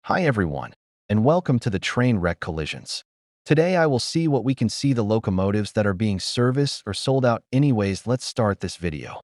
Hi everyone, and welcome to the Train Wreck Collisions. Today I will see what we can see the locomotives that are being serviced or sold out anyways. Let's start this video.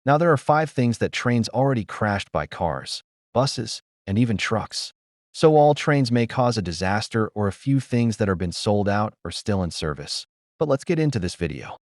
Now there are 5 things that trains already crashed by cars, buses, and even trucks. So all trains may cause a disaster or a few things that are been sold out or still in service. But let's get into this video.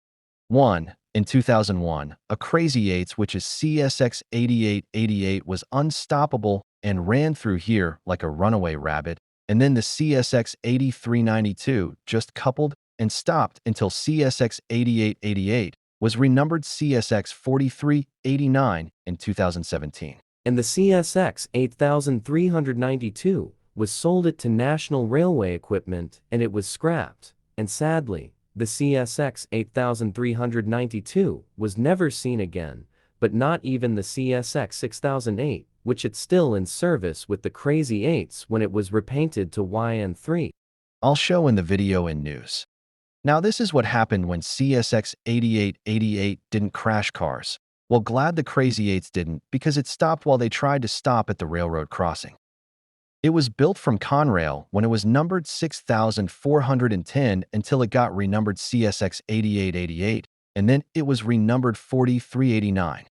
1. In 2001, a Crazy 8, which is CSX 8888, was unstoppable and ran through here like a runaway rabbit, and then the CSX 8392 just coupled and stopped until CSX 8888 was renumbered CSX 4389 in 2017. And the CSX 8392 was sold it to National Railway Equipment and it was scrapped, and sadly, the CSX 8392 was never seen again, but not even the CSX 6008, which it's still in service with the Crazy 8s when it was repainted to YN3. I'll show in the video in news. Now this is what happened when CSX 8888 didn't crash cars. Well, glad the Crazy 8s didn't, because it stopped while they tried to stop at the railroad crossing. It was built from Conrail when it was numbered 6410 until it got renumbered CSX 8888, and then it was renumbered 4389.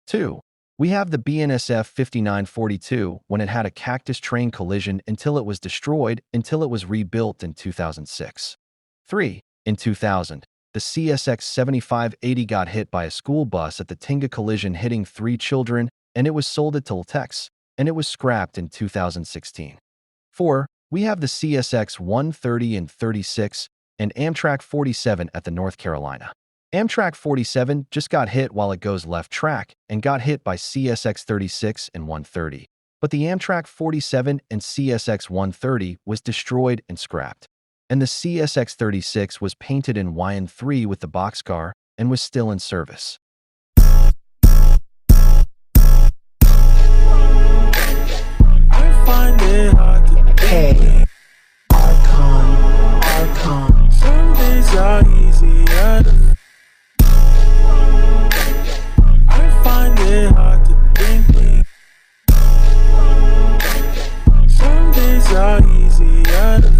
2. We have the BNSF 5942 when it had a cactus train collision until it was destroyed until it was rebuilt in 2006. 3. In 2000, the CSX 7580 got hit by a school bus at the Tinga collision, hitting 3 children, and it was sold at Tiltex, and it was scrapped in 2016. 4. We have the CSX 130 and 36 and Amtrak 47 at the North Carolina. Amtrak 47 just got hit while it goes left track and got hit by CSX 36 and 130. But the Amtrak 47 and CSX 130 was destroyed and scrapped. And the CSX 36 was painted in YN3 with the boxcar and was still in service. I find it hard to Hey, Archon, some days are easier to I find it hard to think. Some days are easier to